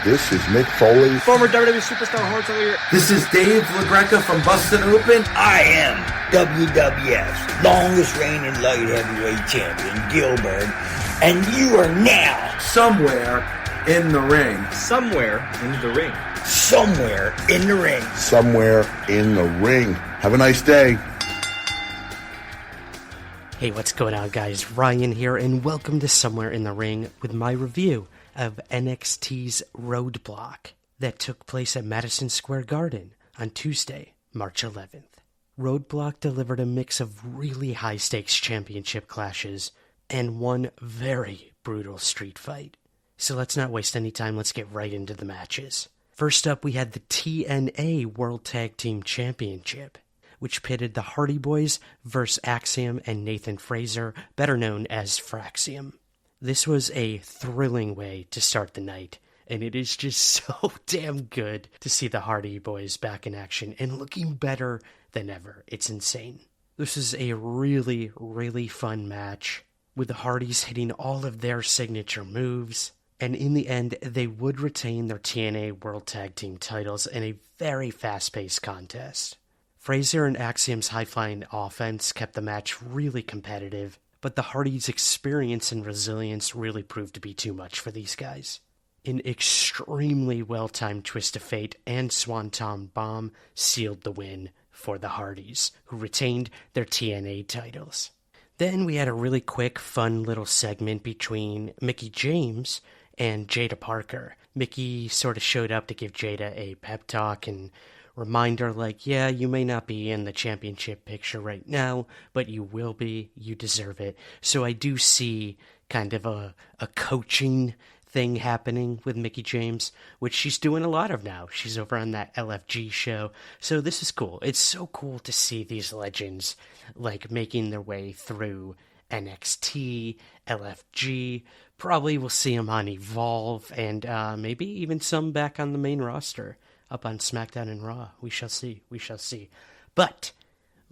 This is Mick Foley. Former WWE Superstar Hornswoggle. This is Dave LaGreca from Bustin' Open. I am WWF's longest reigning light heavyweight champion, Gilbert, and you are now somewhere in the ring. Somewhere in the ring. Somewhere in the ring. Somewhere in the ring. Have a nice day. Hey, what's going on, guys? Ryan here, and welcome to Somewhere in the Ring with my review of NXT's Roadblock that took place at Madison Square Garden on Tuesday, March 11th. Roadblock delivered a mix of really high-stakes championship clashes and one very brutal street fight. So let's not waste any time, let's get right into the matches. First up, we had the TNA World Tag Team Championship, which pitted the Hardy Boyz versus Axiom and Nathan Frazer, better known as Fraxiom. This was a thrilling way to start the night, and it is just so damn good to see the Hardy Boyz back in action and looking better than ever. It's insane. This is a really, really fun match, with the Hardys hitting all of their signature moves, and in the end, they would retain their TNA World Tag Team titles in a very fast-paced contest. Frazer and Axiom's high-flying offense kept the match really competitive, but the Hardys' experience and resilience really proved to be too much for these guys. An extremely well-timed twist of fate and Swanton Bomb sealed the win for the Hardys, who retained their TNA titles. Then we had a really quick, fun little segment between Mickie James and Jada Parker. Mickie sort of showed up to give Jada a pep talk and remind her, like, yeah, you may not be in the championship picture right now, but you will be. You deserve it. So I do see kind of a coaching thing happening with Mickie James, which she's doing a lot of now. She's over on that LFG show. So this is cool. It's so cool to see these legends, like, making their way through NXT, LFG. Probably we'll see them on Evolve, and maybe even some back on the main roster. Up on SmackDown and Raw. We shall see. We shall see. But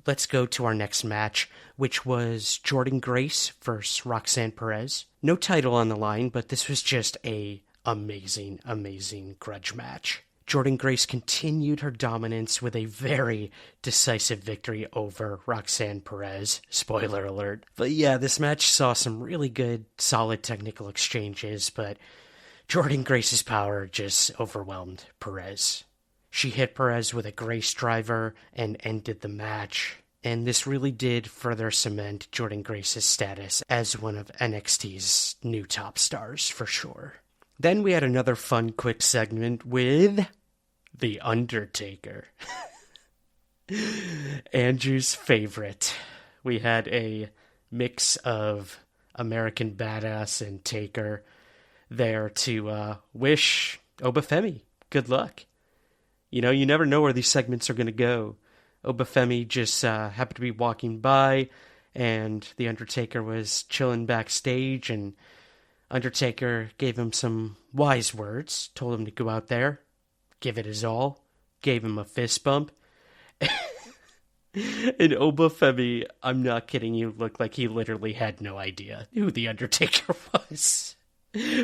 let's go to our next match, which was Jordynne Grace versus Roxanne Perez. No title on the line, but this was just a amazing, amazing grudge match. Jordynne Grace continued her dominance with a very decisive victory over Roxanne Perez. Spoiler alert. But yeah, this match saw some really good, solid technical exchanges, but Jordynne Grace's power just overwhelmed Perez. She hit Perez with a Grace driver and ended the match, and this really did further cement Jordynne Grace's status as one of NXT's new top stars, for sure. Then we had another fun, quick segment with The Undertaker. Andrew's favorite. We had a mix of American Badass and Taker there to wish Oba Femi good luck. You know, you never know where these segments are going to go. Oba Femi just happened to be walking by, and the Undertaker was chilling backstage, and Undertaker gave him some wise words, told him to go out there, give it his all, gave him a fist bump. And Oba Femi, I'm not kidding you, looked like he literally had no idea who the Undertaker was.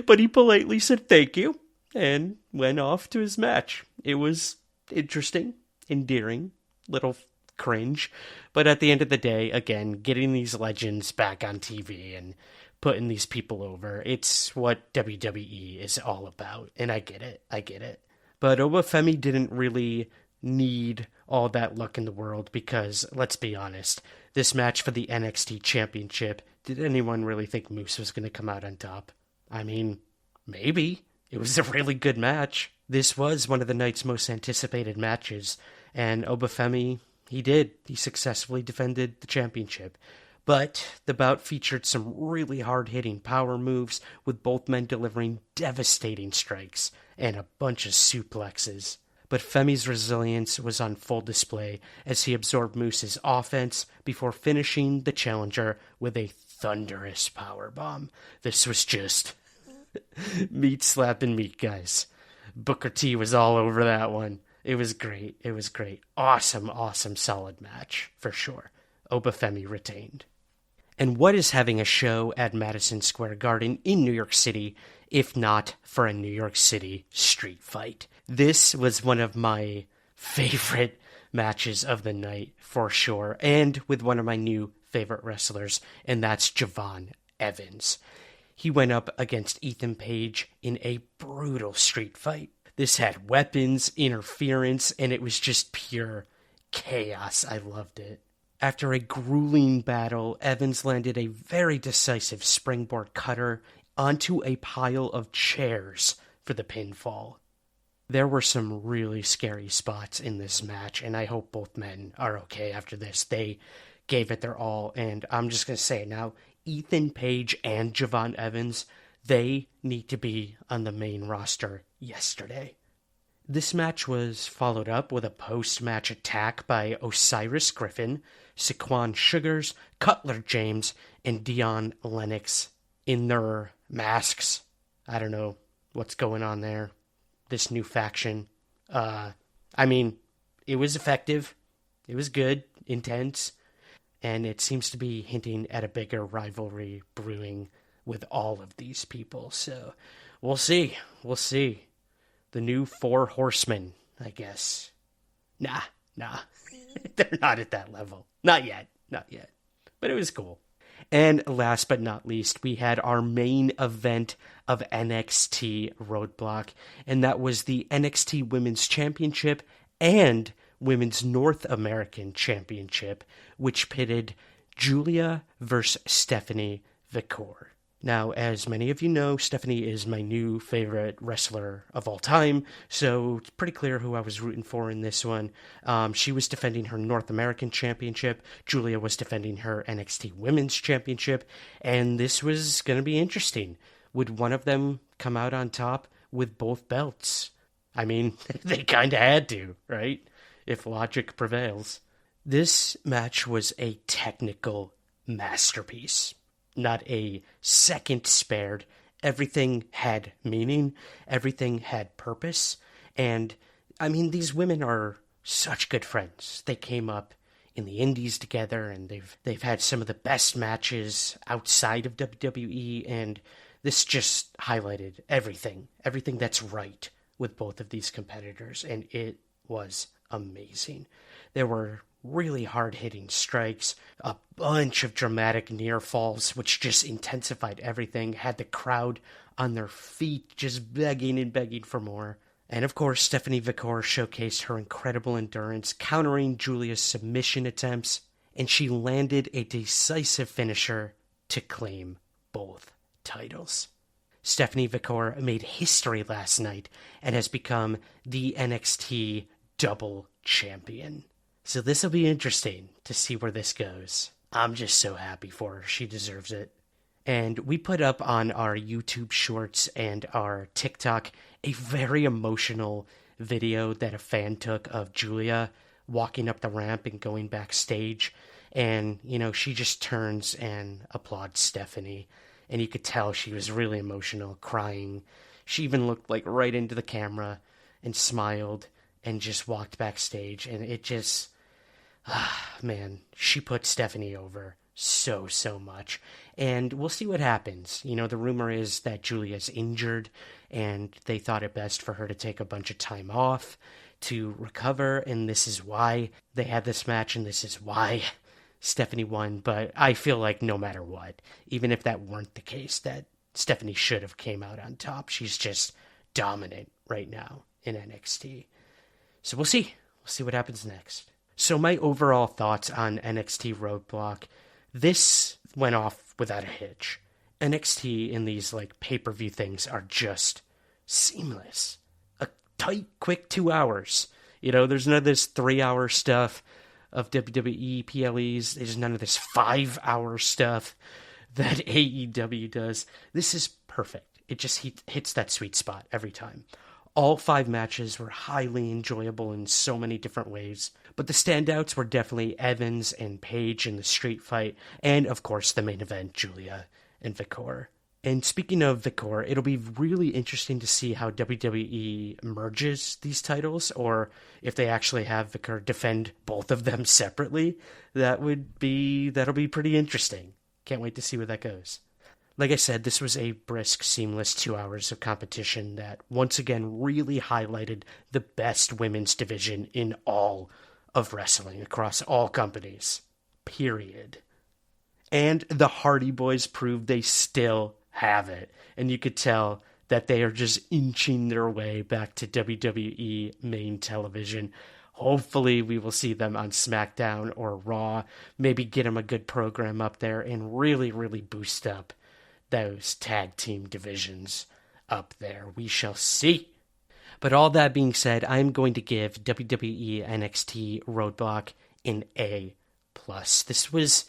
But he politely said thank you and went off to his match. It was interesting, endearing, little cringe. But at the end of the day, again, getting these legends back on TV and putting these people over, it's what WWE is all about. And I get it. But Oba Femi didn't really need all that luck in the world because, let's be honest, this match for the NXT Championship, did anyone really think Moose was going to come out on top? I mean, maybe. It was a really good match. This was one of the night's most anticipated matches, and Oba Femi, he successfully defended the championship. But the bout featured some really hard-hitting power moves, with both men delivering devastating strikes and a bunch of suplexes. But Femi's resilience was on full display as he absorbed Moose's offense before finishing the challenger with a thunderous powerbomb. This was just meat slapping meat, guys. Booker T was all over that one. It was great. Awesome, solid match, for sure. Oba Femi retained. And what is having a show at Madison Square Garden in New York City, if not for a New York City street fight? This was one of my favorite matches of the night, for sure, and with one of my new favorite wrestlers, and that's Javon Evans. He went up against Ethan Page in a brutal street fight. This had weapons, interference, and it was just pure chaos. I loved it. After a grueling battle, Evans landed a very decisive springboard cutter onto a pile of chairs for the pinfall. There were some really scary spots in this match, and I hope both men are okay after this. They gave it their all, and I'm just going to say it now, Ethan Page and Javon Evans, they need to be on the main roster yesterday. This match was followed up with a post-match attack by Osiris Griffin, Saquon Sugars, Cutler James, and Dion Lennox in their masks. I don't know what's going on there. This new faction. I mean, it was effective. It was good, intense, and it seems to be hinting at a bigger rivalry brewing with all of these people. So we'll see. We'll see. The new Four Horsemen, I guess. Nah. They're not at that level. Not yet. But it was cool. And last but not least, we had our main event of NXT Roadblock, and that was the NXT Women's Championship and Women's North American Championship, which pitted Giulia versus Stephanie Vaquer. Now, as many of you know, Stephanie is my new favorite wrestler of all time, so it's pretty clear who I was rooting for in this one. She was defending her North American Championship, Giulia was defending her NXT Women's Championship, and this was going to be interesting. Would one of them come out on top with both belts? I mean, they kind of had to, right? If logic prevails. This match was a technical masterpiece. Not a second spared. Everything had meaning. Everything had purpose. And, I mean, these women are such good friends. They came up in the indies together, and they've had some of the best matches outside of WWE, and this just highlighted everything that's right with both of these competitors, and it was amazing. There were really hard-hitting strikes, a bunch of dramatic near falls, which just intensified everything, had the crowd on their feet just begging and begging for more. And of course, Stephanie Vaquer showcased her incredible endurance, countering Giulia's submission attempts, and she landed a decisive finisher to claim both titles. Stephanie Vaquer made history last night and has become the NXT double champion. So this will be interesting to see where this goes. I'm just so happy for her. She deserves it. And we put up on our YouTube Shorts and our TikTok a very emotional video that a fan took of Giulia walking up the ramp and going backstage. And, you know, she just turns and applauds Stephanie. And you could tell she was really emotional, crying. She even looked like right into the camera and smiled and just walked backstage. And it just... man, she put Stephanie over so much. And we'll see what happens. You know, the rumor is that Giulia's injured, and they thought it best for her to take a bunch of time off to recover, and this is why they had this match, and this is why Stephanie won. But I feel like no matter what, even if that weren't the case, that Stephanie should have came out on top. She's just dominant right now in NXT. So we'll see. We'll see what happens next. So my overall thoughts on NXT Roadblock, this went off without a hitch. NXT in these like pay-per-view things are just seamless. A tight, quick 2 hours. You know, there's none of this 3-hour stuff of WWE PLEs. There's none of this 5-hour stuff that AEW does. This is perfect. It just hits that sweet spot every time. All 5 matches were highly enjoyable in so many different ways, but the standouts were definitely Evans and Page in the street fight, and of course the main event, Giulia and Vaquer. And speaking of Vaquer, it'll be really interesting to see how WWE merges these titles, or if they actually have Vaquer defend both of them separately. That'll be pretty interesting. Can't wait to see where that goes. Like I said, this was a brisk, seamless 2 hours of competition that once again really highlighted the best women's division in all of wrestling across all companies. Period. And the Hardy Boyz proved they still have it. And you could tell that they are just inching their way back to WWE main television. Hopefully we will see them on SmackDown or Raw. Maybe get them a good program up there and really, really boost up those tag team divisions up there. We shall see. But all that being said, I'm going to give WWE NXT Roadblock an A+. This was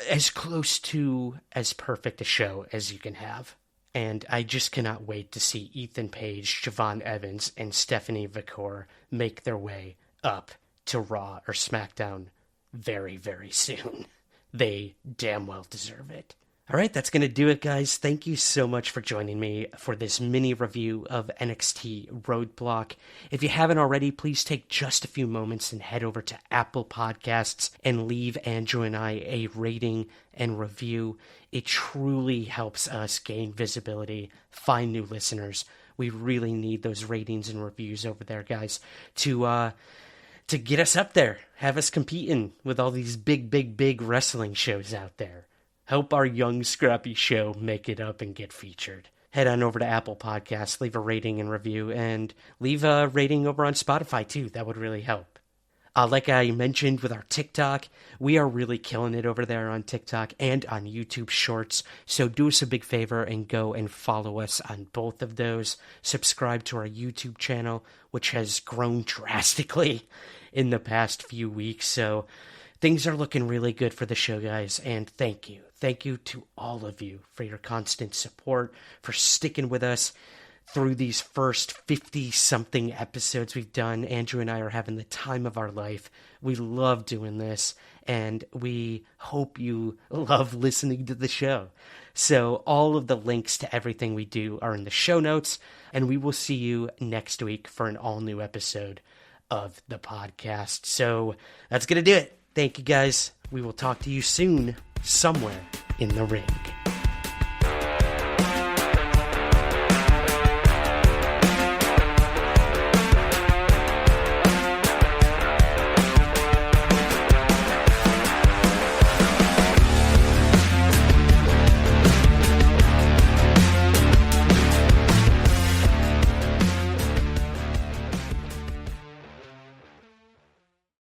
as close to as perfect a show as you can have. And I just cannot wait to see Ethan Page, Javon Evans, and Stephanie Vaquer make their way up to Raw or SmackDown very, very soon. They damn well deserve it. All right, that's going to do it, guys. Thank you so much for joining me for this mini review of NXT Roadblock. If you haven't already, please take just a few moments and head over to Apple Podcasts and leave Andrew and I a rating and review. It truly helps us gain visibility, find new listeners. We really need those ratings and reviews over there, guys, to get us up there, have us competing with all these big wrestling shows out there. Help our young, scrappy show make it up and get featured. Head on over to Apple Podcasts, leave a rating and review, and leave a rating over on Spotify, too. That would really help. Like I mentioned with our TikTok, we are really killing it over there on TikTok and on YouTube Shorts. So do us a big favor and go and follow us on both of those. Subscribe to our YouTube channel, which has grown drastically in the past few weeks. So things are looking really good for the show, guys, and thank you. Thank you to all of you for your constant support, for sticking with us through these first 50-something episodes we've done. Andrew and I are having the time of our life. We love doing this, and we hope you love listening to the show. So all of the links to everything we do are in the show notes, and we will see you next week for an all-new episode of the podcast. So that's going to do it. Thank you, guys. We will talk to you soon, somewhere in the ring.